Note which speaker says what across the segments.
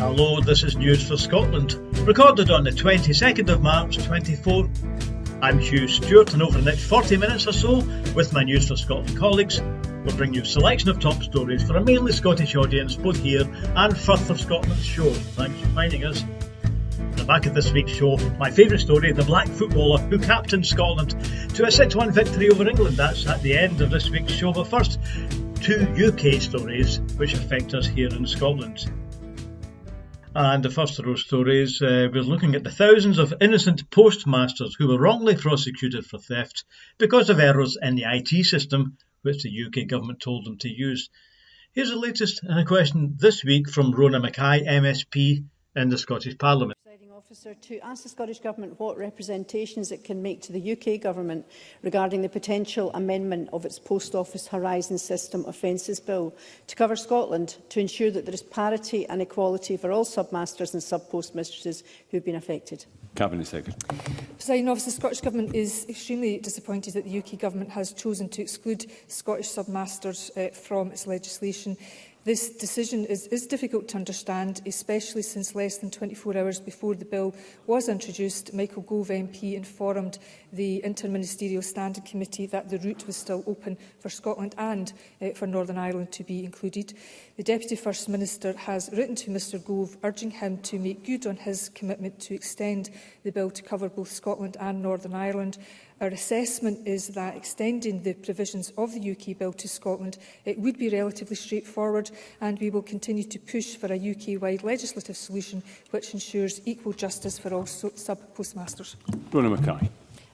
Speaker 1: Hello, this is News for Scotland, recorded on the 22nd of March 24. I'm Hugh Stewart, and over the next 40 minutes or so, with my News for Scotland colleagues, we'll bring you a selection of top stories for a mainly Scottish audience, both here and Firth of Scotland's show. Thanks for finding us. At the back of this week's show, my favourite story, the black footballer who captained Scotland to a 6-1 victory over England. That's at the end of this week's show. But first, two UK stories which affect us here in Scotland. And the first of those stories, we're looking at the thousands of innocent postmasters who were wrongly prosecuted for theft because of errors in the IT system which the UK government told them to use. Here's the latest in a question this week from Rona Mackay, MSP in the Scottish Parliament.
Speaker 2: Officer, to ask the Scottish Government what representations it can make to the UK Government regarding the potential amendment of its Post Office Horizon System Offences Bill to cover Scotland to ensure that there is parity and equality for all submasters and sub-postmistresses who have been affected.
Speaker 3: Cabinet Secretary.
Speaker 4: Presiding Officer, the Scottish Government is extremely disappointed that the UK Government has chosen to exclude Scottish submasters from its legislation. This decision is difficult to understand, especially since less than 24 hours before the bill was introduced, Michael Gove MP informed the Interministerial Standing Committee that the route was still open for Scotland and for Northern Ireland to be included. The Deputy First Minister has written to Mr Gove urging him to make good on his commitment to extend the bill to cover both Scotland and Northern Ireland. Our assessment is that extending the provisions of the UK bill to Scotland would be relatively straightforward, and we will continue to push for a UK-wide legislative solution which ensures equal justice for all sub-postmasters.
Speaker 3: Rona Mackay.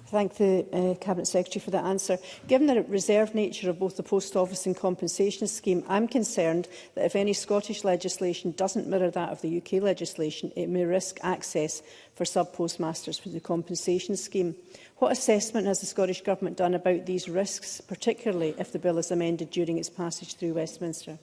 Speaker 2: Thank the Cabinet Secretary for that answer. Given the reserved nature of both the Post Office and Compensation Scheme, I'm concerned that if any Scottish legislation doesn't mirror that of the UK legislation, it may risk access for sub-postmasters for the Compensation Scheme. What assessment has the Scottish Government done about these risks, particularly if the bill is amended during its passage through Westminster?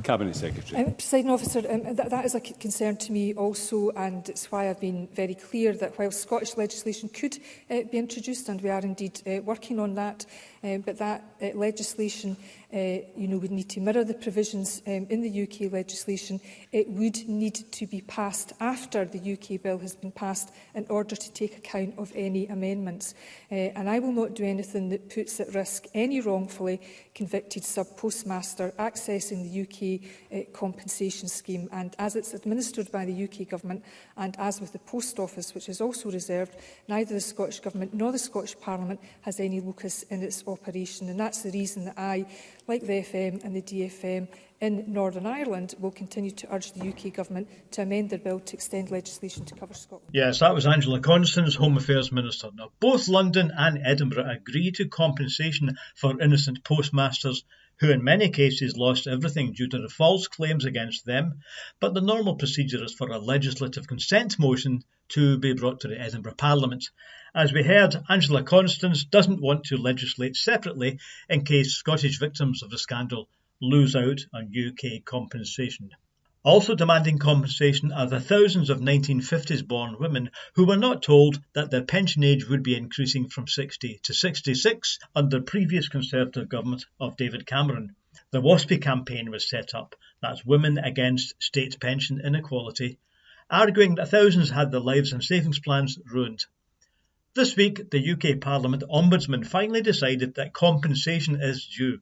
Speaker 3: Cabinet Secretary.
Speaker 4: Presiding Officer, that is a concern to me also, and it's why I've been very clear that while Scottish legislation could be introduced, and we are indeed working on that, but that legislation would need to mirror the provisions in the UK legislation. It would need to be passed after the UK bill has been passed in order to take account of any amendments. And I will not do anything that puts at risk any wrongfully convicted sub-postmaster accessing the UK compensation scheme. And as it's administered by the UK Government, and as with the Post Office, which is also reserved, neither the Scottish Government nor the Scottish Parliament has any locus in its operation. And that's the reason that I, like the FM and the DFM in Northern Ireland, will continue to urge the UK Government to amend their bill to extend legislation to cover Scotland.
Speaker 1: Yes, that was Angela Constance, Home Affairs Minister. Now, both London and Edinburgh agree to compensation for innocent postmasters who in many cases lost everything due to the false claims against them, but the normal procedure is for a legislative consent motion to be brought to the Edinburgh Parliament. As we heard, Angela Constance doesn't want to legislate separately in case Scottish victims of the scandal lose out on UK compensation. Also demanding compensation are the thousands of 1950s-born women who were not told that their pension age would be increasing from 60 to 66 under previous Conservative government of David Cameron. The Waspi campaign was set up, that's Women Against State Pension Inequality, arguing that thousands had their lives and savings plans ruined. This week, the UK Parliament Ombudsman finally decided that compensation is due.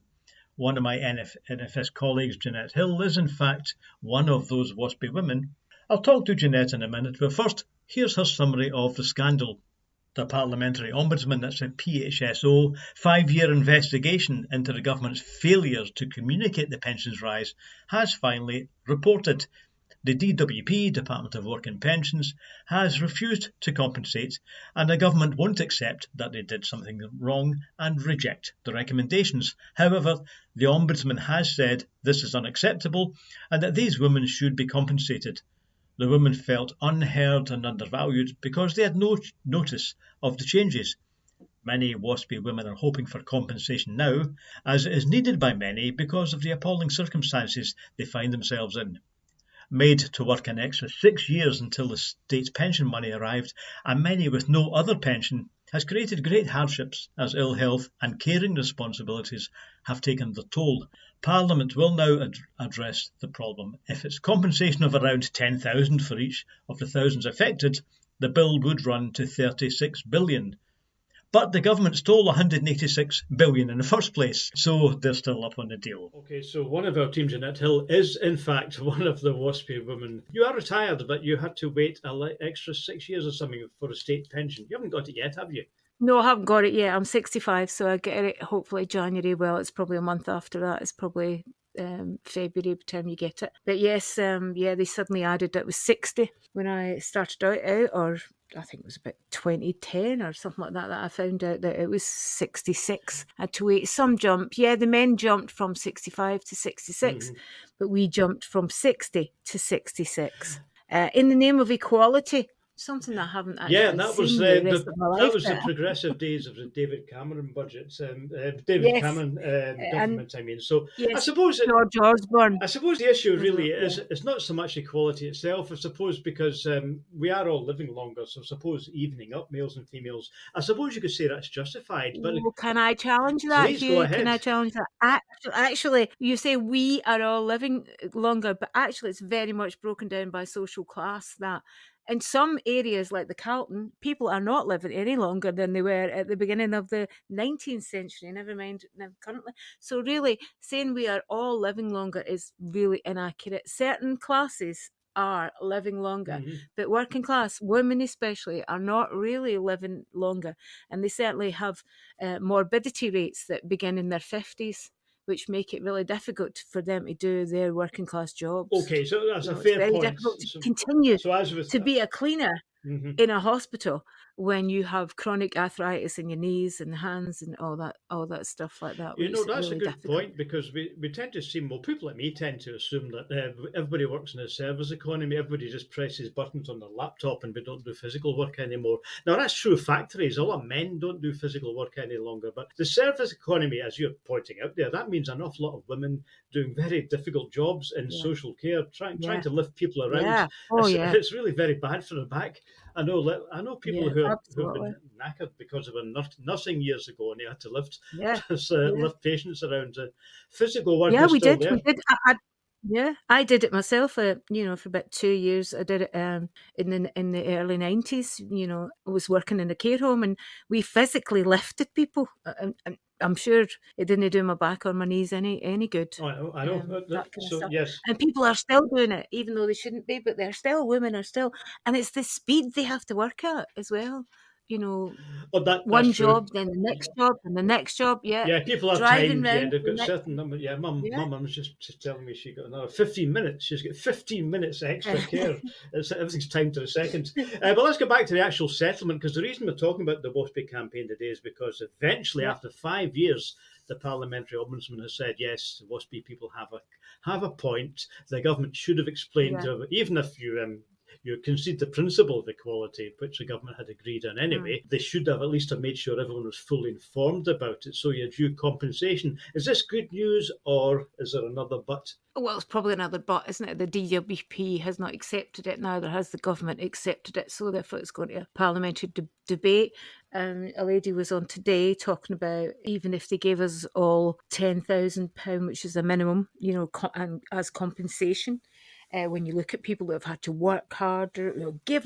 Speaker 1: One of my NFS colleagues, Jeanette Hill, is in fact one of those Waspi women. I'll talk to Jeanette in a minute, but first, here's her summary of the scandal. The Parliamentary Ombudsman, that's a PHSO, 5-year investigation into the government's failures to communicate the pensions rise, has finally reported. The DWP, Department of Work and Pensions, has refused to compensate, and the government won't accept that they did something wrong and reject the recommendations. However, the Ombudsman has said this is unacceptable and that these women should be compensated. The women felt unheard and undervalued because they had no notice of the changes. Many Waspi women are hoping for compensation now, as it is needed by many because of the appalling circumstances they find themselves in. Made to work an extra 6 years until the state's pension money arrived, and many with no other pension, has created great hardships as ill health and caring responsibilities have taken their toll. Parliament will now address the problem. If it's compensation of around 10,000 for each of the thousands affected, the bill would run to 36 billion. But the government stole 186 billion in the first place, so they're still up on the deal.
Speaker 5: Okay, so one of our team, Jeanette Hill, is in fact one of the Waspi women. You are retired, but you had to wait an extra 6 years or something for a state pension. You haven't got it yet, have you?
Speaker 6: No, I haven't got it yet. I'm 65, so I get it hopefully January. Well, it's probably a month after that. It's probably February by the time you get it. But yes, they suddenly added that it was 60 when I started out, or I think it was about 2010 or something like that I found out that it was 66. I had to wait some jump. Yeah, the men jumped from 65 to 66, but we jumped from 60 to 66 in the name of equality. Something that I haven't actually
Speaker 5: that was
Speaker 6: seen
Speaker 5: the progressive days of the David Cameron budget, Cameron government. I mean, so
Speaker 6: yes,
Speaker 5: I suppose
Speaker 6: George Osborne.
Speaker 5: I suppose the issue really is it's not so much equality itself. I suppose because we are all living longer, so I suppose evening up males and females. I suppose you could say that's justified. But
Speaker 6: can I challenge that?
Speaker 5: Please go ahead.
Speaker 6: Can I challenge that? Actually, you say we are all living longer, but actually, it's very much broken down by social class. That. In some areas like the Carlton, people are not living any longer than they were at the beginning of the 19th century, never mind currently. So really, saying we are all living longer is really inaccurate. Certain classes are living longer, but working class, women especially, are not really living longer. And they certainly have morbidity rates that begin in their 50s. Which make it really difficult for them to do their working class jobs.
Speaker 5: Okay, so that's a fair point.
Speaker 6: It's very difficult to continue to be a cleaner in a hospital when you have chronic arthritis in your knees and hands and all that stuff like that.
Speaker 5: That's really a good point, because we tend to see, people like me tend to assume that everybody works in a service economy, everybody just presses buttons on their laptop and we don't do physical work anymore. Now that's true of factories. A lot of men don't do physical work any longer, but the service economy, as you're pointing out there, that means an awful lot of women doing very difficult jobs in social care, trying to lift people around. It's really very bad for the back. I know people who have been knackered because of a nursing years ago, and they had to lift patients around. Physical work.
Speaker 6: Yeah, we did. There. We did. I did it myself. For about 2 years. I did it in the early 90s. I was working in a care home, and we physically lifted people. I'm sure it didn't do my back or my knees any good.
Speaker 5: I know. That kind of stuff. Yes.
Speaker 6: And people are still doing it, even though they shouldn't be, but women are still. And it's the speed they have to work at as well. One job, then the next job, and the next job. Yeah,
Speaker 5: people have time. They've got certain number. Yeah, my mum was just telling me she got another 15 minutes. She's got 15 minutes extra care. Everything's timed to the second. But let's go back to the actual settlement, because the reason we're talking about the Waspi campaign today is because eventually, after 5 years, the Parliamentary Ombudsman has said, yes, the Waspi people have a point. The government should have explained to them, even if you concede the principle of equality, which the government had agreed on anyway, they should have at least have made sure everyone was fully informed about it, so you had due compensation. Is this good news, or is there another but?
Speaker 6: Well, it's probably another but, isn't it? The DWP has not accepted it, neither has the government accepted it, so therefore it's going to a parliamentary debate. A lady was on today talking about even if they gave us all £10,000, which is a minimum, as compensation. When you look at people who have had to work harder, gave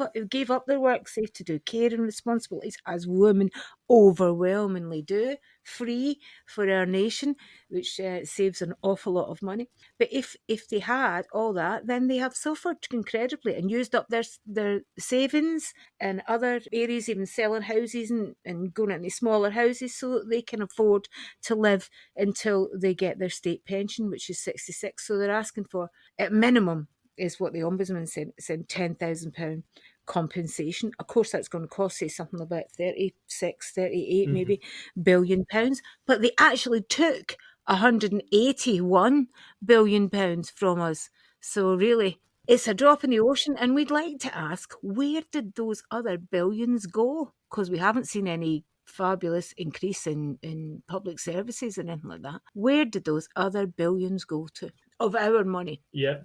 Speaker 6: up their work, say, to do caring responsibilities, as women overwhelmingly do, free for our nation, which saves an awful lot of money. But if they had all that, then they have suffered incredibly and used up their savings and other areas, even selling houses and going into smaller houses so that they can afford to live until they get their state pension, which is 66. So they're asking for, at minimum, is what the Ombudsman said £10,000 compensation. Of course, that's going to cost, say, something about 36, 38 maybe billion pounds. But they actually took £181 billion from us. So really, it's a drop in the ocean. And we'd like to ask, where did those other billions go? Because we haven't seen any fabulous increase in public services and anything like that. Where did those other billions go to? Of our money.
Speaker 5: Yeah,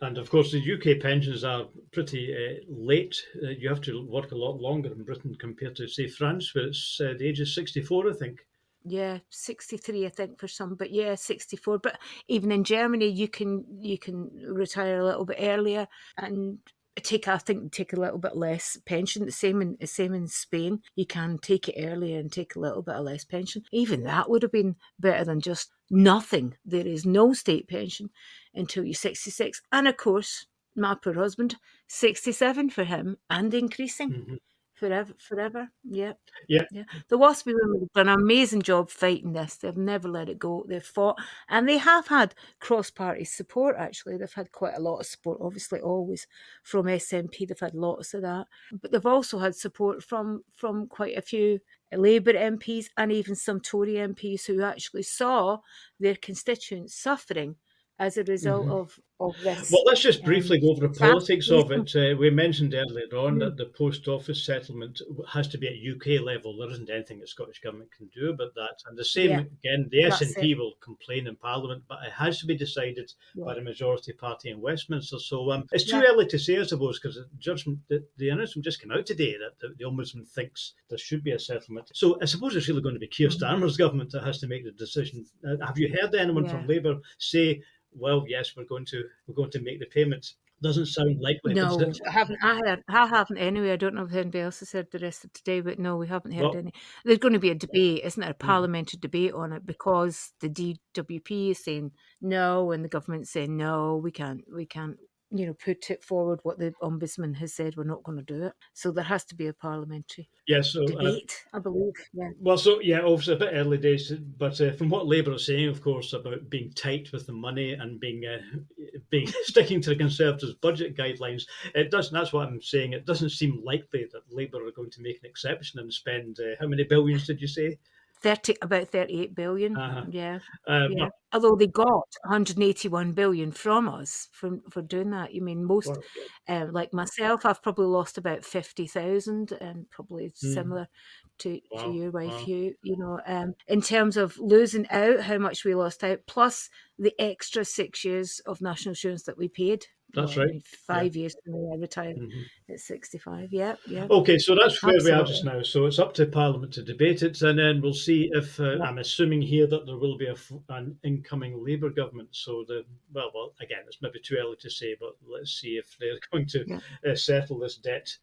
Speaker 5: and of course the UK pensions are pretty late. You have to work a lot longer in Britain compared to, say, France, where it's the age of 64, I think.
Speaker 6: Yeah, 63, I think, for some, but yeah, 64. But even in Germany, you can retire a little bit earlier and take a little bit less pension. The same in Spain. You can take it earlier and take a little bit of less pension. Even that would have been better than just nothing. There is no state pension until you're 66, and of course, my poor husband, 67 for him, and increasing. Forever. Yeah.
Speaker 5: Yeah.
Speaker 6: The Waspi women have done an amazing job fighting this. They've never let it go. They've fought, and they have had cross-party support, actually. They've had quite a lot of support, obviously, always from SNP. They've had lots of that. But they've also had support from quite a few Labour MPs and even some Tory MPs who actually saw their constituents suffering as a result of this.
Speaker 5: Well, let's just briefly go over the politics of it. We mentioned earlier on that the post office settlement has to be at UK level. There isn't anything the Scottish Government can do about that. And the same, again, the SNP will complain in Parliament, but it has to be decided by the majority party in Westminster. So it's too early to say, I suppose, because the announcement just came out today that the Ombudsman thinks there should be a settlement. So I suppose it's really going to be Keir Starmer's government that has to make the decision. Have you heard anyone from Labour say, well, yes, we're going to make the payments? Doesn't sound likely.
Speaker 6: No, I haven't anyway. I don't know if anybody else has heard the rest of today, but no, we haven't heard any. There's going to be a debate, isn't there? A parliamentary debate on it, because the DWP is saying no, and the government's saying no, we can't, put it forward what the Ombudsman has said, we're not going to do it. So there has to be a parliamentary debate, I believe. Yeah.
Speaker 5: Well, obviously a bit early days, but from what Labour are saying, of course, about being tight with the money and being sticking to the Conservatives' budget guidelines, that's what I'm saying. It doesn't seem likely that Labour are going to make an exception and spend how many billions did you say?
Speaker 6: About 38 billion. Although they got 181 billion from us for doing that. You mean most, like myself, I've probably lost about 50,000, and probably similar to your wife. In terms of losing out, how much we lost out, plus the extra 6 years of national insurance that we paid.
Speaker 5: That's right.
Speaker 6: 5 years when I retired at 65. Yeah.
Speaker 5: Okay, so that's where we are just now. So it's up to Parliament to debate it, and then we'll see if I'm assuming here that there will be an incoming Labour government. So again, it's maybe too early to say, but let's see if they're going to settle this debt.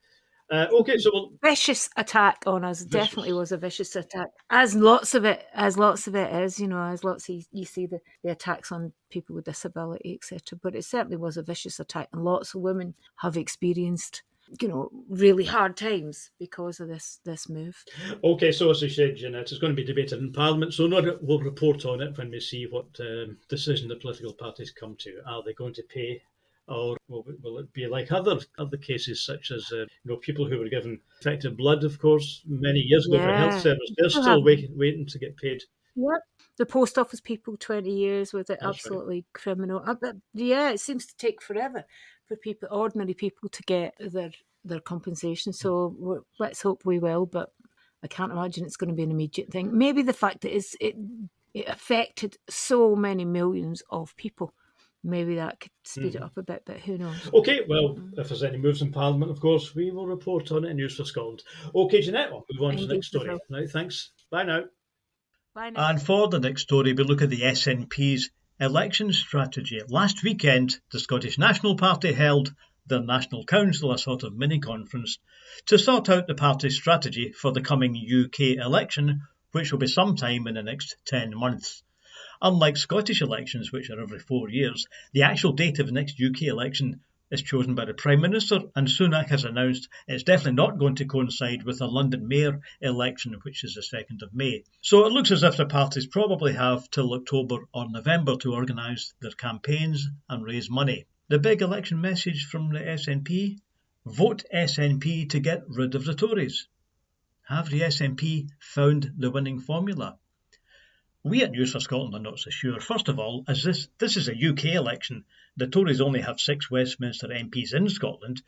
Speaker 6: Vicious attack on us. Definitely was a vicious attack, as lots of it is. You see the attacks on people with disability, etc. But it certainly was a vicious attack, and lots of women have experienced really hard times because of this move.
Speaker 5: Okay, so as I said, Jeanette, it's going to be debated in Parliament, so we'll report on it when we see what decision the political parties come to. Are they going to pay, or will it be like other cases, such as people who were given infected blood, of course, many years ago for health service? They're still waiting to get paid.
Speaker 6: Yep. The post office people, 20 years with it, absolutely criminal. It seems to take forever for ordinary people to get their compensation. So let's hope we will, but I can't imagine it's going to be an immediate thing. Maybe the fact that it affected so many millions of people, maybe that could speed it up a bit, but who knows?
Speaker 5: Okay, well, if there's any moves in Parliament, of course, we will report on it in News for Scotland. Okay, Jeanette, we'll move on to the next story. Right, thanks. Bye now.
Speaker 1: And for the next story, we look at the SNP's election strategy. Last weekend, the Scottish National Party held their National Council, a sort of mini-conference, to sort out the party's strategy for the coming UK election, which will be sometime in the next 10 months. Unlike Scottish elections, which are every 4 years, the actual date of the next UK election is chosen by the Prime Minister, and Sunak has announced it's definitely not going to coincide with the London Mayor election, which is the 2nd of May. So it looks as if the parties probably have till October or November to organise their campaigns and raise money. The big election message from the SNP? Vote SNP to get rid of the Tories. Have the SNP found the winning formula? We at News for Scotland are not so sure. First of all, as this is a UK election, the Tories only have 6 Westminster MPs in Scotland,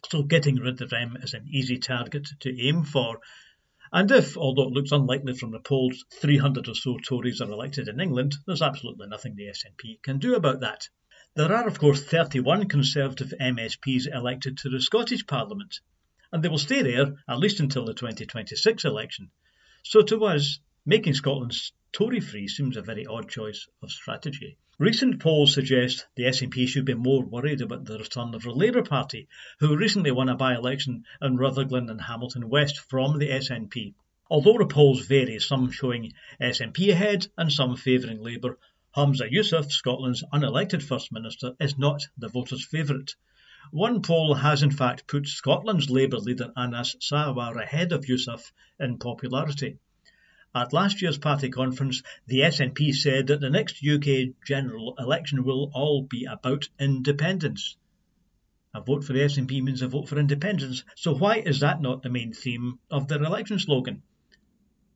Speaker 1: so getting rid of them is an easy target to aim for. And if, although it looks unlikely from the polls, 300 or so Tories are elected in England, there's absolutely nothing the SNP can do about that. There are, of course, 31 Conservative MSPs elected to the Scottish Parliament, and they will stay there at least until the 2026 election. So to us, Making Scotland Tory-free seems a very odd choice of strategy. Recent polls suggest the SNP should be more worried about the return of the Labour Party, who recently won a by-election in Rutherglen and Hamilton West from the SNP. Although the polls vary, some showing SNP ahead and some favouring Labour, Hamza Yousaf, Scotland's unelected First Minister, is not the voters' favourite. One poll has in fact put Scotland's Labour leader Anas Sarwar ahead of Yousaf in popularity. At last year's party conference, the SNP said that the next UK general election will all be about independence. A vote for the SNP means a vote for independence, so why is that not the main theme of their election slogan?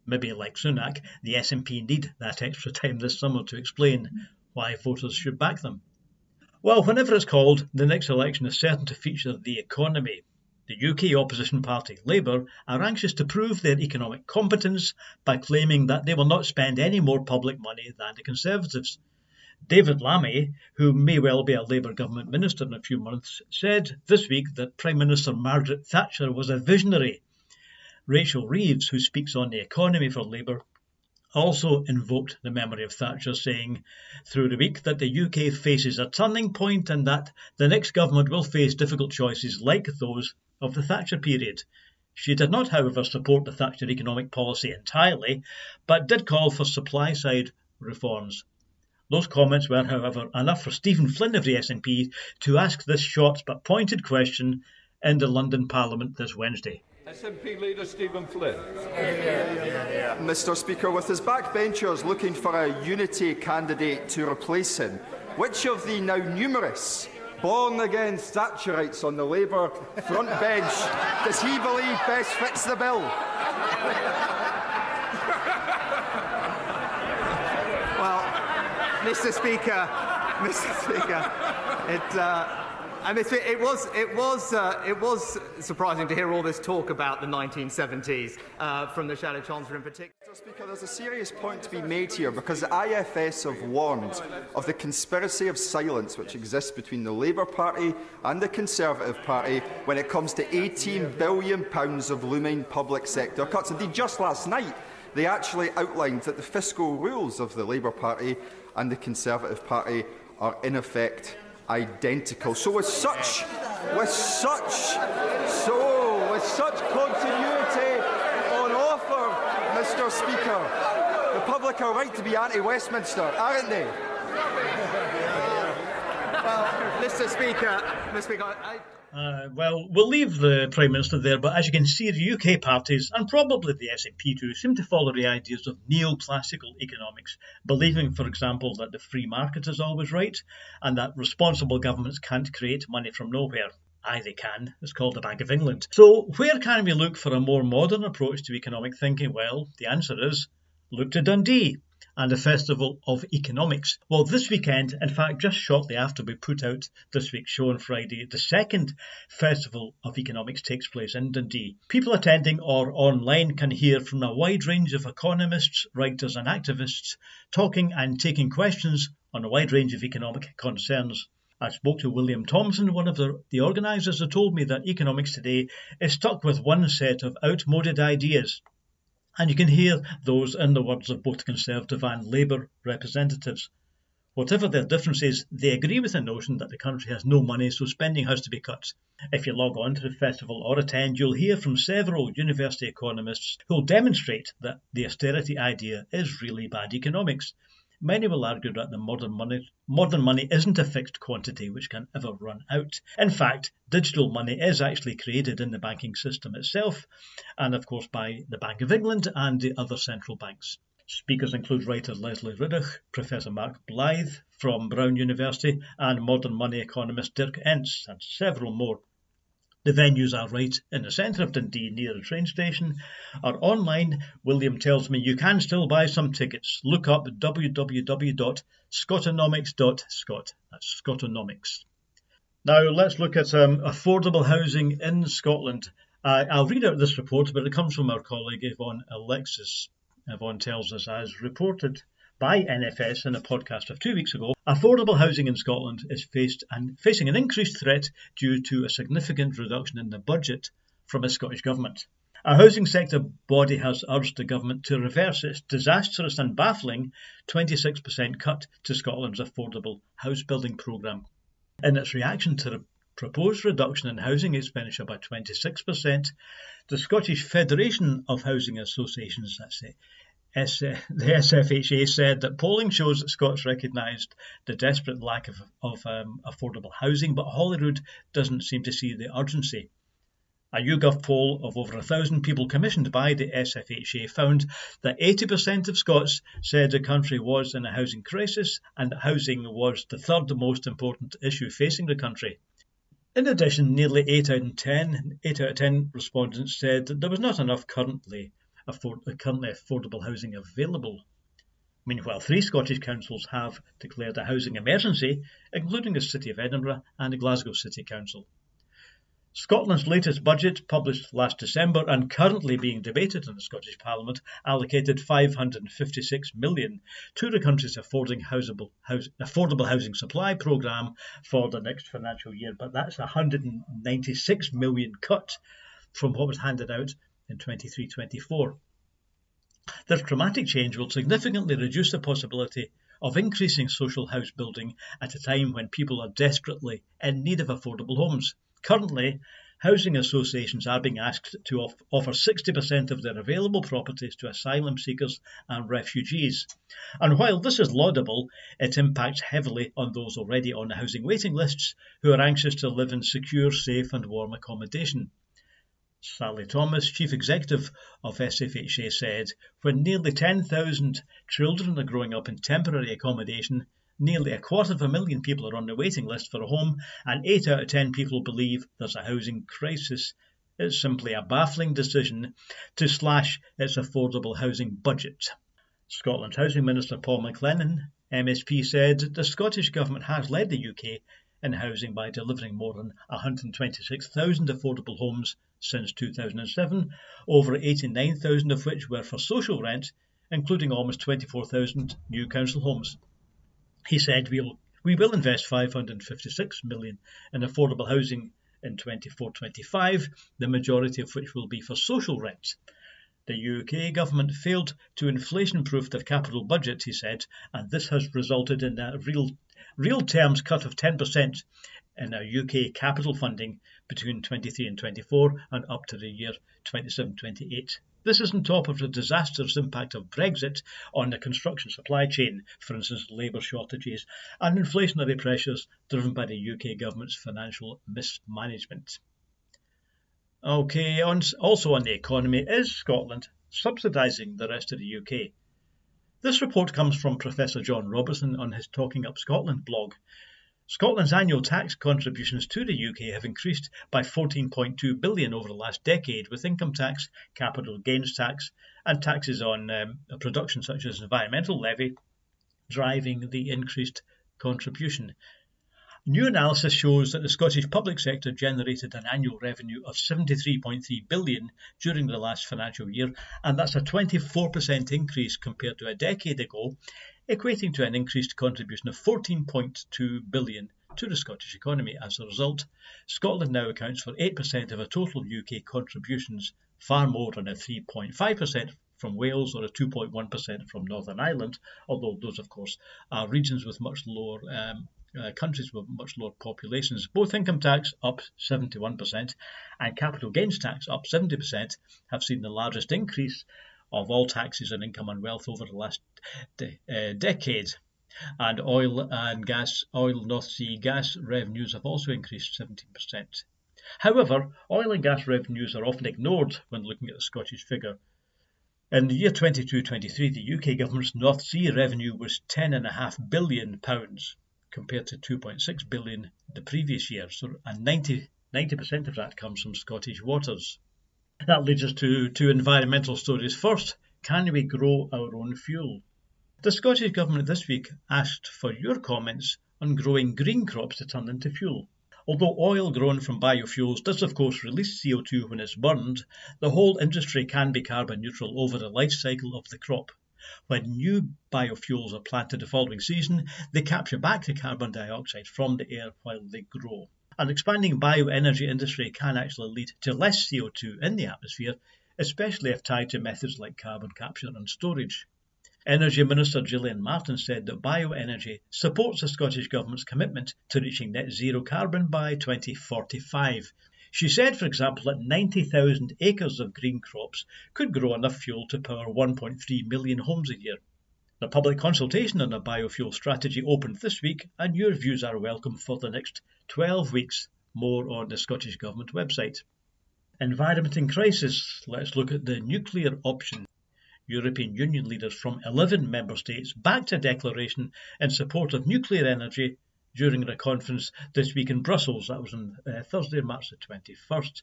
Speaker 1: Maybe, like Sunak, the SNP need that extra time this summer to explain why voters should back them. Well, whenever it's called, the next election is certain to feature the economy. The UK opposition party, Labour, are anxious to prove their economic competence by claiming that they will not spend any more public money than the Conservatives. David Lammy, who may well be a Labour government minister in a few months, said this week that Prime Minister Margaret Thatcher was a visionary. Rachel Reeves, who speaks on the economy for Labour, also invoked the memory of Thatcher, saying through the week that the UK faces a turning point and that the next government will face difficult choices like those of the Thatcher period. She did not, however, support the Thatcher economic policy entirely, but did call for supply-side reforms. Those comments were, however, enough for Stephen Flynn of the SNP to ask this short but pointed question in the London Parliament this Wednesday.
Speaker 7: SNP leader Stephen Flynn.
Speaker 8: Mr Speaker, with his backbenchers looking for a unity candidate to replace him, which of the now numerous born-again Thatcherites on the Labour front bench does he believe best fits the bill?
Speaker 9: Well, Mr Speaker, it was surprising to hear all this talk about the 1970s from the Shadow Chancellor in particular.
Speaker 8: Mr Speaker, there's a serious point to be made here because the IFS have warned of the conspiracy of silence which exists between the Labour Party and the Conservative Party when it comes to £18 billion of looming public sector cuts. Indeed, just last night, they actually outlined that the fiscal rules of the Labour Party and the Conservative Party are in effect identical. So with such continuity on offer, Mr Speaker, the public are right to be anti-Westminster, aren't they?
Speaker 9: Well, Mr Speaker,
Speaker 1: well, we'll leave the Prime Minister there, but as you can see, the UK parties, and probably the SNP too, seem to follow the ideas of neoclassical economics, believing, for example, that the free market is always right, and that responsible governments can't create money from nowhere. Aye, they can. It's called the Bank of England. So where can we look for a more modern approach to economic thinking? Well, the answer is look to Dundee and the Festival of Economics. Well, this weekend, in fact, just shortly after we put out this week's show on Friday, the second Festival of Economics takes place in Dundee. People attending or online can hear from a wide range of economists, writers and activists talking and taking questions on a wide range of economic concerns. I spoke to William Thompson, one of the organisers, who told me that economics today is stuck with one set of outmoded ideas. And you can hear those in the words of both Conservative and Labour representatives. Whatever their differences, they agree with the notion that the country has no money, so spending has to be cut. If you log on to the festival or attend, you'll hear from several university economists who'll demonstrate that the austerity idea is really bad economics. Many will argue that the modern money isn't a fixed quantity which can ever run out. In fact, digital money is actually created in the banking system itself, and of course by the Bank of England and the other central banks. Speakers include writer Leslie Riddoch, Professor Mark Blythe from Brown University, and modern money economist Dirk Entz, and several more. The venues are right in the centre of Dundee near the train station. Or online, William tells me you can still buy some tickets. Look up www.scotonomics.scot. That's Scotonomics. Now let's look at affordable housing in Scotland. I'll read out this report, but it comes from our colleague Yvonne Alexis. Yvonne tells us, as reported by NFS in a podcast of 2 weeks ago, affordable housing in Scotland is facing an increased threat due to a significant reduction in the budget from the Scottish Government. A housing sector body has urged the government to reverse its disastrous and baffling 26% cut to Scotland's affordable house building programme. In its reaction to the proposed reduction in housing expenditure by 26%, the Scottish Federation of Housing Associations, the SFHA, said that polling shows that Scots recognised the desperate lack of affordable housing, but Holyrood doesn't seem to see the urgency. A YouGov poll of over 1,000 people commissioned by the SFHA found that 80% of Scots said the country was in a housing crisis and that housing was the third most important issue facing the country. In addition, nearly 8 out of 10 respondents said that there was not enough currently affordable housing available. Meanwhile, 3 Scottish councils have declared a housing emergency, including the City of Edinburgh and the Glasgow City Council. Scotland's latest budget, published last December and currently being debated in the Scottish Parliament, allocated $556 million to the country's affordable housing supply programme for the next financial year, but that's a $196 million cut from what was handed out in 23-24. This dramatic change will significantly reduce the possibility of increasing social house building at a time when people are desperately in need of affordable homes. Currently, housing associations are being asked to offer 60% of their available properties to asylum seekers and refugees. And while this is laudable, it impacts heavily on those already on the housing waiting lists who are anxious to live in secure, safe and warm accommodation. Sally Thomas, Chief Executive of SFHA, said, when nearly 10,000 children are growing up in temporary accommodation, nearly 250,000 people are on the waiting list for a home, and 8 out of 10 people believe there's a housing crisis. It's simply a baffling decision to slash its affordable housing budget. Scotland's Housing Minister Paul McLennan, MSP, said the Scottish Government has led the UK in housing by delivering more than 126,000 affordable homes since 2007, over 89,000 of which were for social rent, including almost 24,000 new council homes. He said, we will invest $556 million in affordable housing in 24-25, the majority of which will be for social rent. The UK government failed to inflation-proof their capital budget, he said, and this has resulted in a real terms cut of 10% in our UK capital funding between 23 and 24 and up to the year 27-28. This is on top of the disastrous impact of Brexit on the construction supply chain, for instance, labour shortages and inflationary pressures driven by the UK government's financial mismanagement. Okay, also on the economy, is Scotland subsidising the rest of the UK? This report comes from Professor John Robertson on his Talking Up Scotland blog. Scotland's annual tax contributions to the UK have increased by $14.2 billion over the last decade, with income tax, capital gains tax and taxes on production such as environmental levy driving the increased contribution. New analysis shows that the Scottish public sector generated an annual revenue of $73.3 billion during the last financial year, and that's a 24% increase compared to a decade ago, equating to an increased contribution of $14.2 billion to the Scottish economy. As a result, Scotland now accounts for 8% of our total UK contributions, far more than a 3.5% from Wales or a 2.1% from Northern Ireland, although those, of course, are regions with much lower countries with much lower populations. Both income tax up 71% and capital gains tax up 70% have seen the largest increase of all taxes on income and wealth over the last decade. And oil North Sea gas revenues have also increased 17%. However, oil and gas revenues are often ignored when looking at the Scottish figure. In the year 22-23, the UK government's North Sea revenue was £10.5 billion, compared to $2.6 billion the previous year, and 90% of that comes from Scottish waters. That leads us to two environmental stories. First, can we grow our own fuel? The Scottish Government this week asked for your comments on growing green crops to turn into fuel. Although oil grown from biofuels does of course release CO2 when it's burned, the whole industry can be carbon neutral over the life cycle of the crop. When new biofuels are planted the following season, they capture back the carbon dioxide from the air while they grow. An expanding bioenergy industry can actually lead to less CO2 in the atmosphere especially if tied to methods like carbon capture and storage. Energy Minister Gillian Martin said that bioenergy supports the Scottish Government's commitment to reaching net zero carbon by 2045. She said, for example, that 90,000 acres of green crops could grow enough fuel to power 1.3 million homes a year. The public consultation on a biofuel strategy opened this week, and your views are welcome for the next 12 weeks. More on the Scottish Government website. Environment in crisis. Let's look at the nuclear option. European Union leaders from 11 member states backed a declaration in support of nuclear energy during a conference this week in Brussels. That was on Thursday, March the 21st.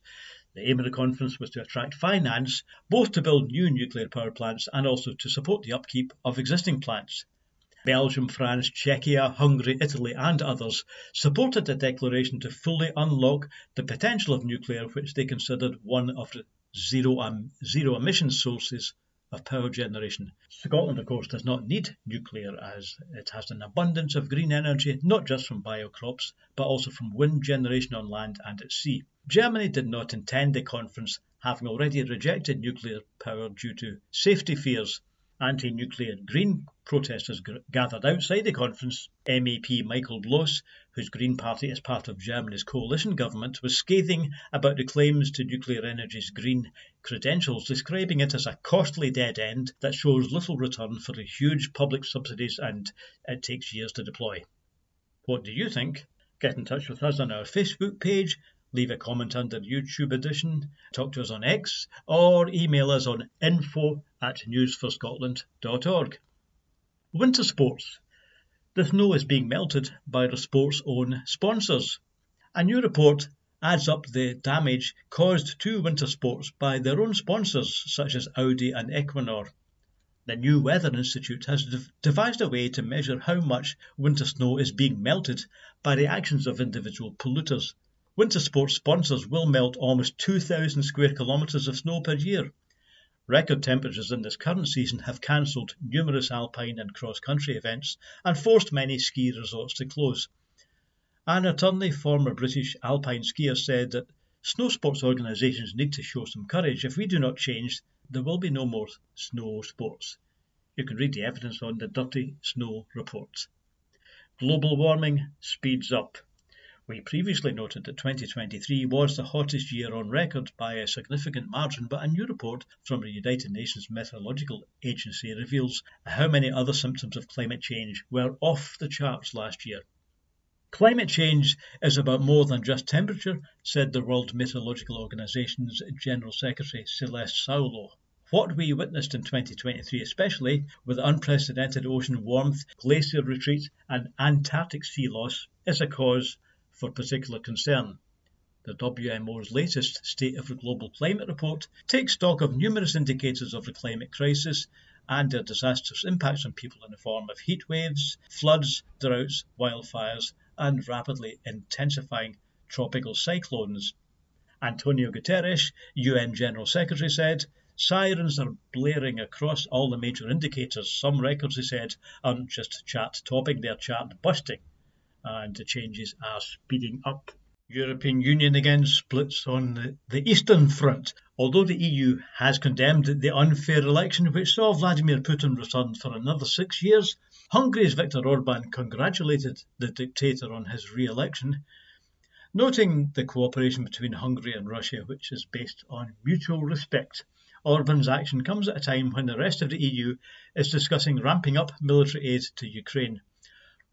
Speaker 1: The aim of the conference was to attract finance, both to build new nuclear power plants and also to support the upkeep of existing plants. Belgium, France, Czechia, Hungary, Italy and others supported the declaration to fully unlock the potential of nuclear, which they considered one of the zero emission sources of power generation. Scotland, of course, does not need nuclear as it has an abundance of green energy, not just from biocrops, but also from wind generation on land and at sea. Germany did not attend the conference, having already rejected nuclear power due to safety fears. Anti-nuclear Green protesters gathered outside the conference. MEP Michael Bloss, whose Green Party is part of Germany's coalition government, was scathing about the claims to nuclear energy's green credentials, describing it as a costly dead end that shows little return for the huge public subsidies and it takes years to deploy. What do you think? Get in touch with us on our Facebook page, leave a comment under the YouTube edition, talk to us on X, or email us on info@newsforscotland.org. Winter sports. The snow is being melted by the sport's own sponsors. A new report adds up the damage caused to winter sports by their own sponsors, such as Audi and Equinor. The New Weather Institute has devised a way to measure how much winter snow is being melted by the actions of individual polluters. Winter sports sponsors will melt almost 2,000 square kilometres of snow per year. Record temperatures in this current season have cancelled numerous alpine and cross-country events and forced many ski resorts to close. Anna Turnley, former British alpine skier, said that snow sports organisations need to show some courage. If we do not change, there will be no more snow sports. You can read the evidence on the Dirty Snow Report. Global warming speeds up. We previously noted that 2023 was the hottest year on record by a significant margin, but a new report from the United Nations Meteorological Agency reveals how many other symptoms of climate change were off the charts last year. Climate change is about more than just temperature, said the World Meteorological Organization's General Secretary Celeste Saulo. What we witnessed in 2023, especially with unprecedented ocean warmth, glacier retreat and Antarctic sea loss, is a cause for particular concern. The WMO's latest State of the Global Climate Report takes stock of numerous indicators of the climate crisis and their disastrous impacts on people in the form of heat waves, floods, droughts, wildfires, and rapidly intensifying tropical cyclones. Antonio Guterres, UN General Secretary, said, "Sirens are blaring across all the major indicators. Some records," he said, aren't just chart topping, they're chart busting. And the changes are speeding up. European Union again splits on the Eastern Front. Although the EU has condemned the unfair election which saw Vladimir Putin return for another 6 years, Hungary's Viktor Orban congratulated the dictator on his re-election, noting the cooperation between Hungary and Russia, which is based on mutual respect. Orban's action comes at a time when the rest of the EU is discussing ramping up military aid to Ukraine.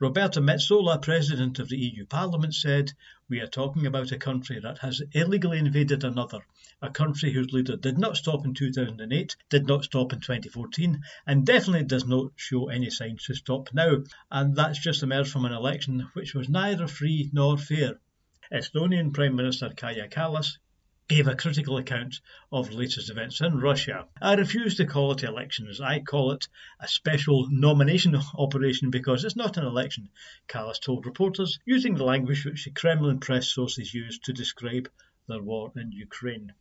Speaker 1: Roberta Metsola, President of the EU Parliament, said, "We are talking about a country that has illegally invaded another, a country whose leader did not stop in 2008, did not stop in 2014, and definitely does not show any signs to stop now, and that's just emerged from an election which was neither free nor fair." Estonian Prime Minister Kaja Kallas gave a critical account of the latest events in Russia. "I refuse to call it elections. I call it a special nomination operation because it's not an election," Kallas told reporters, using the language which the Kremlin press sources used to describe their war in Ukraine.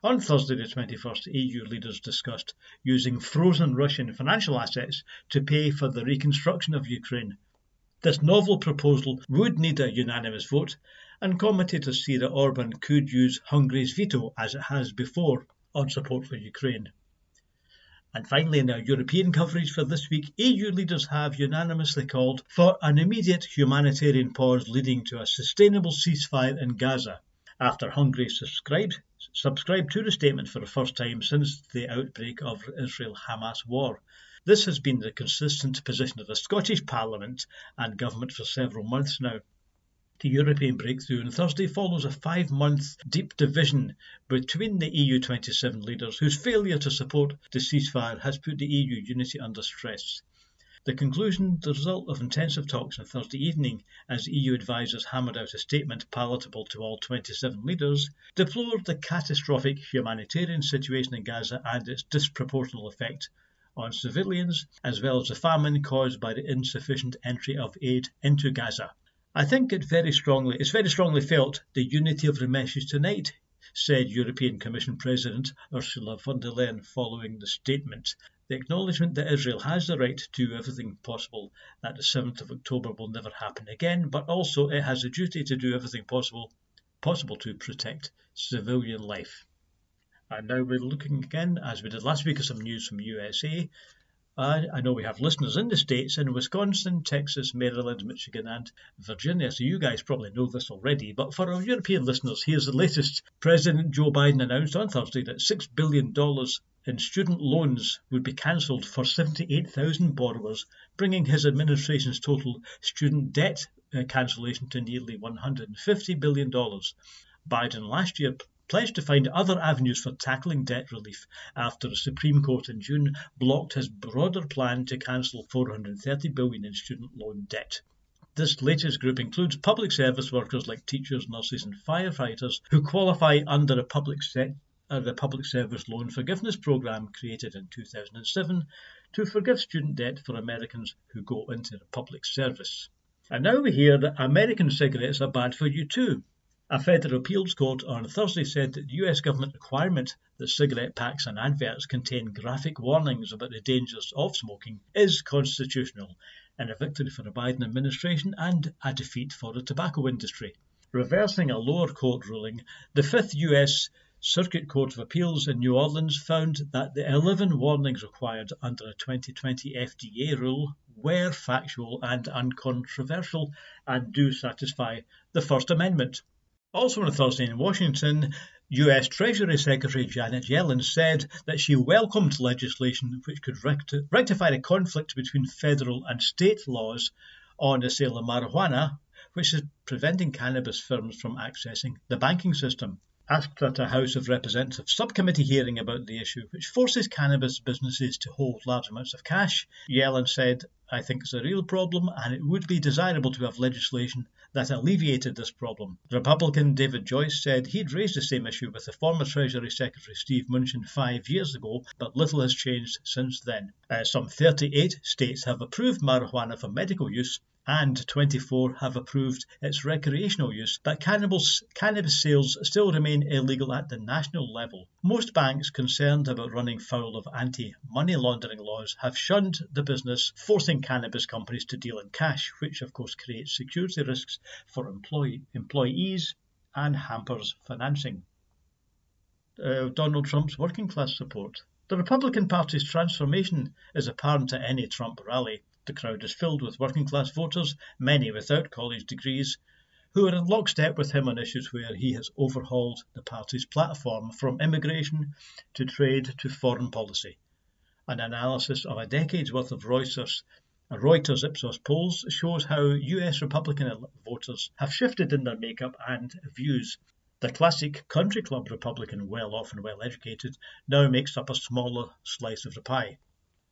Speaker 1: On Thursday the 21st, EU leaders discussed using frozen Russian financial assets to pay for the reconstruction of Ukraine. This novel proposal would need a unanimous vote, and commentators see that Orban could use Hungary's veto as it has before. on support for Ukraine. And finally, in our European coverage for this week, EU leaders have unanimously called for an immediate humanitarian pause leading to a sustainable ceasefire in Gaza, after Hungary subscribed to the statement for the first time since the outbreak of the Israel-Hamas war. This has been the consistent position of the Scottish Parliament and government for several months now. The European breakthrough on Thursday follows a 5-month deep division between the EU27 leaders, whose failure to support the ceasefire has put the EU unity under stress. The conclusion, the result of intensive talks on Thursday evening, as EU advisers hammered out a statement palatable to all 27 leaders, deplored the catastrophic humanitarian situation in Gaza and its disproportionate effect on civilians, as well as the famine caused by the insufficient entry of aid into Gaza. I think it's very strongly felt the unity of the message tonight, said European Commission President Ursula von der Leyen following the statement. The acknowledgement that Israel has the right to do everything possible, that the 7th of October will never happen again, but also it has a duty to do everything possible to protect civilian life. And now we're looking again, as we did last week, at some news from USA. I know we have listeners in the States, in Wisconsin, Texas, Maryland, Michigan and Virginia, so you guys probably know this already. But for our European listeners, here's the latest. President Joe Biden announced on Thursday that $6 billion in student loans would be cancelled for 78,000 borrowers, bringing his administration's total student debt cancellation to nearly $150 billion. Biden last year pledged to find other avenues for tackling debt relief after the Supreme Court in June blocked his broader plan to cancel $430 billion in student loan debt. This latest group includes public service workers like teachers, nurses and firefighters who qualify under the Public Service Loan Forgiveness Program created in 2007 to forgive student debt for Americans who go into the public service. And now we hear that American cigarettes are bad for you too. A federal appeals court on Thursday said that the US government requirement that cigarette packs and adverts contain graphic warnings about the dangers of smoking is constitutional, and a victory for the Biden administration and a defeat for the tobacco industry. Reversing a lower court ruling, the 5th US Circuit Court of Appeals in New Orleans found that the 11 warnings required under a 2020 FDA rule were factual and uncontroversial and do satisfy the First Amendment. Also on Thursday in Washington, US Treasury Secretary Janet Yellen said that she welcomed legislation which could rectify the conflict between federal and state laws on the sale of marijuana, which is preventing cannabis firms from accessing the banking system. Asked at a House of Representatives subcommittee hearing about the issue, which forces cannabis businesses to hold large amounts of cash, Yellen said, "I think it's a real problem and it would be desirable to have legislation that alleviated this problem." Republican David Joyce said he'd raised the same issue with the former Treasury Secretary Steve Mnuchin 5 years ago, but little has changed since then. Some 38 states have approved marijuana for medical use, and 24 have approved its recreational use, but cannabis sales still remain illegal at the national level. Most banks concerned about running foul of anti-money laundering laws have shunned the business, forcing cannabis companies to deal in cash, which of course creates security risks for employees and hampers financing. Donald Trump's working class support. The Republican Party's transformation is apparent at any Trump rally. The crowd is filled with working-class voters, many without college degrees, who are in lockstep with him on issues where he has overhauled the party's platform, from immigration to trade to foreign policy. An analysis of a decade's worth of Reuters Ipsos polls shows how US Republican voters have shifted in their makeup and views. The classic country club Republican, well-off and well-educated, now makes up a smaller slice of the pie.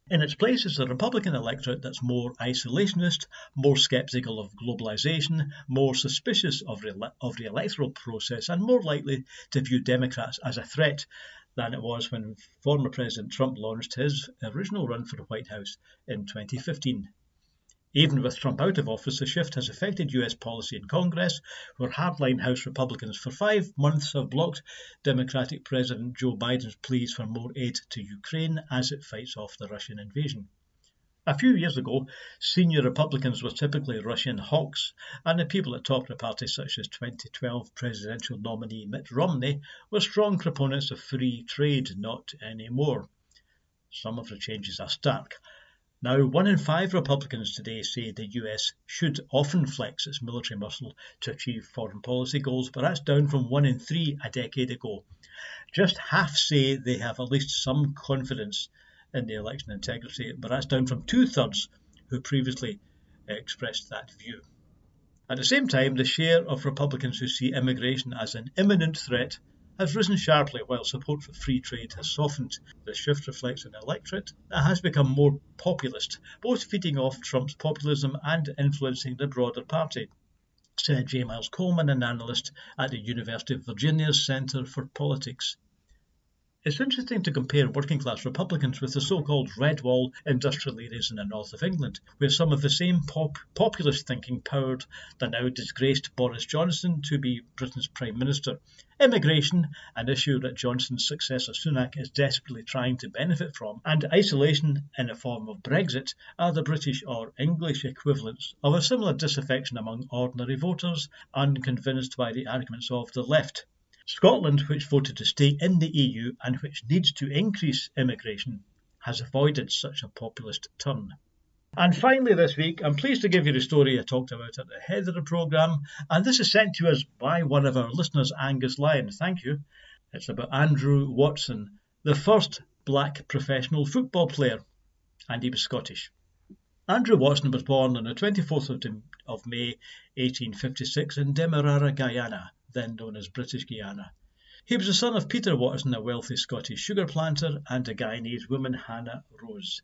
Speaker 1: In its place is the Republican electorate that's more isolationist, more sceptical of globalization, more suspicious of the electoral process, and more likely to view Democrats as a threat than it was when former President Trump launched his original run for the White House in 2015. Even with Trump out of office, the shift has affected US policy in Congress, where hardline House Republicans for 5 months have blocked Democratic President Joe Biden's pleas for more aid to Ukraine as it fights off the Russian invasion. A few years ago, senior Republicans were typically Russian hawks, and the people at top of the party, such as 2012 presidential nominee Mitt Romney, were strong proponents of free trade. Not anymore. Some of the changes are stark. Now, 1 in 5 Republicans today say the US should often flex its military muscle to achieve foreign policy goals, but that's down from 1 in 3 a decade ago. Just half say they have at least some confidence in the election integrity, but that's down from 2/3 who previously expressed that view. At the same time, the share of Republicans who see immigration as an imminent threat has risen sharply, while support for free trade has softened. The shift reflects an electorate that has become more populist, both feeding off Trump's populism and influencing the broader party, said J. Miles Coleman, an analyst at the University of Virginia's Centre for Politics. It's interesting to compare working-class Republicans with the so-called Red Wall industrial areas in the north of England, where some of the same populist thinking powered the now disgraced Boris Johnson to be Britain's Prime Minister. Immigration, an issue that Johnson's successor Sunak is desperately trying to benefit from, and isolation in the form of Brexit are the British or English equivalents of a similar disaffection among ordinary voters, unconvinced by the arguments of the left. Scotland, which voted to stay in the EU and which needs to increase immigration, has avoided such a populist turn. And finally this week, I'm pleased to give you the story I talked about at the head of the programme, and this is sent to us by one of our listeners, Angus Lyon. Thank you. It's about Andrew Watson, the first black professional football player, and he was Scottish. Andrew Watson was born on the 24th of May 1856 in Demerara, Guyana, then known as British Guiana. He was the son of Peter Watson, a wealthy Scottish sugar planter, and a Guyanese woman, Hannah Rose.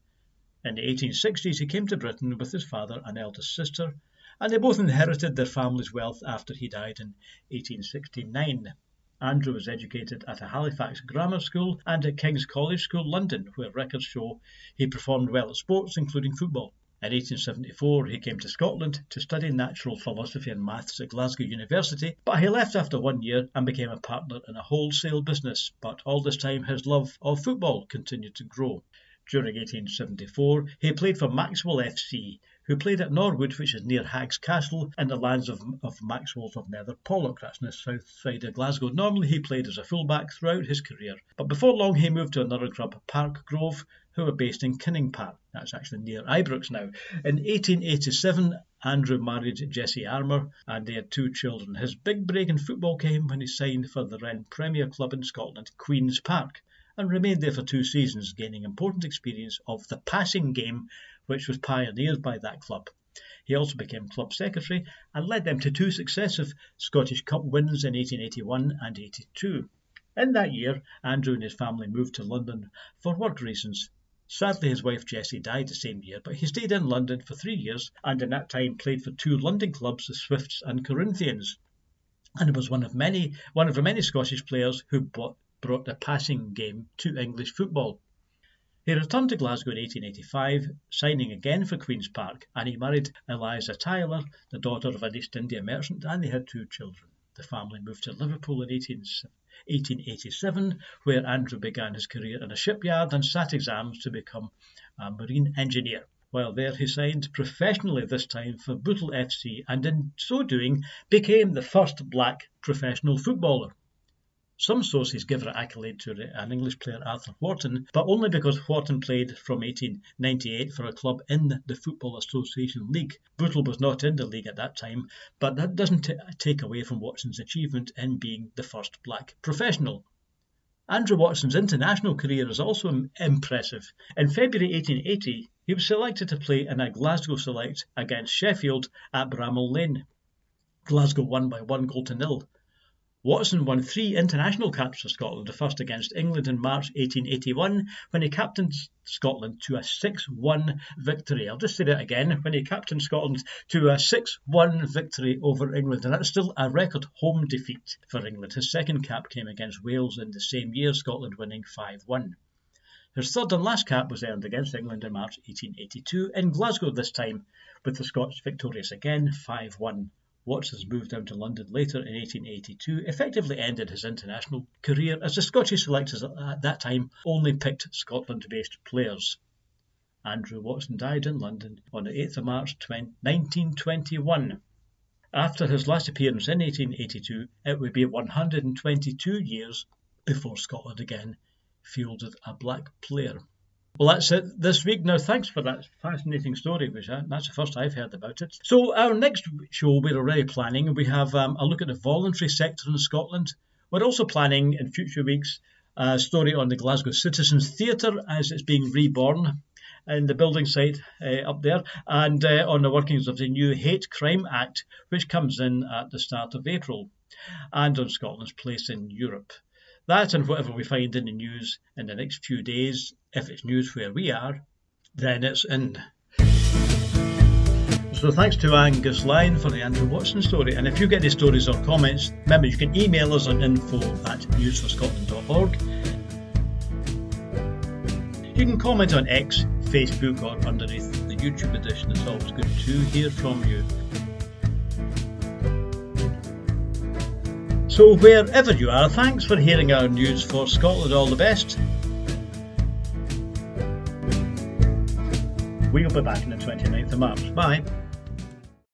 Speaker 1: In the 1860s, he came to Britain with his father and eldest sister, and they both inherited their family's wealth after he died in 1869. Andrew was educated at a Halifax grammar school and at King's College School, London, where records show he performed well at sports, including football. In 1874, he came to Scotland to study natural philosophy and maths at Glasgow University, but he left after 1 year and became a partner in a wholesale business. But all this time, his love of football continued to grow. During 1874, he played for Maxwell FC, who played at Norwood, which is near Haggs Castle, in the lands of Maxwells of Nether Pollock, that's on the south side of Glasgow. Normally he played as a fullback throughout his career, but before long he moved to another club, Park Grove, who were based in Kinning Park. That's actually near Ibrox now. In 1887, Andrew married Jessie Armour, and they had 2 children. His big break in football came when he signed for the then Premier club in Scotland, Queen's Park, and remained there for 2 seasons, gaining important experience of the passing game, which was pioneered by that club. He also became club secretary and led them to 2 successive Scottish Cup wins in 1881 and 82. In that year, Andrew and his family moved to London for work reasons. Sadly, his wife Jessie died the same year, but he stayed in London for 3 years and in that time played for 2 London clubs, the Swifts and Corinthians, and was one of the many Scottish players who brought the passing game to English football. He returned to Glasgow in 1885, signing again for Queen's Park, and he married Eliza Tyler, the daughter of an East India merchant, and they had 2 children. The family moved to Liverpool in 1887, where Andrew began his career in a shipyard and sat exams to become a marine engineer. While there, he signed professionally this time for Bootle FC, and in so doing became the first black professional footballer. Some sources give an accolade to an English player, Arthur Wharton, but only because Wharton played from 1898 for a club in the Football Association League. Bootle was not in the league at that time, but that doesn't take away from Watson's achievement in being the first black professional. Andrew Watson's international career is also impressive. In February 1880, he was selected to play in a Glasgow select against Sheffield at Bramall Lane. Glasgow won by 1-0. Watson won 3 international caps for Scotland, the first against England in March 1881, when he captained Scotland to a 6-1 victory. I'll just say that again, when he captained Scotland to a 6-1 victory over England, and that's still a record home defeat for England. His second cap came against Wales in the same year, Scotland winning 5-1. His third and last cap was earned against England in March 1882, in Glasgow this time, with the Scots victorious again, 5-1. Watson's moved down to London later in 1882 effectively ended his international career, as the Scottish selectors at that time only picked Scotland-based players. Andrew Watson died in London on the 8th of March 1921. After his last appearance in 1882, it would be 122 years before Scotland again fielded a black player. Well, that's it this week. Now, thanks for that fascinating story, Vijay. That's the first I've heard about it. So our next show, we're already planning. We have a look at the voluntary sector in Scotland. We're also planning in future weeks a story on the Glasgow Citizens Theatre as it's being reborn in the building site up there, and on the workings of the new Hate Crime Act, which comes in at the start of April, and on Scotland's place in Europe. That and whatever we find in the news in the next few days, if it's news where we are, then it's in. So thanks to Angus Lyon for the Andrew Watson story. And if you get any stories or comments, remember you can email us on info@newsforscotland.org. You can comment on X, Facebook, or underneath the YouTube edition. It's always good to hear from you. So wherever you are, thanks for hearing our News for Scotland. All the best. We'll be back on the 29th of March. Bye.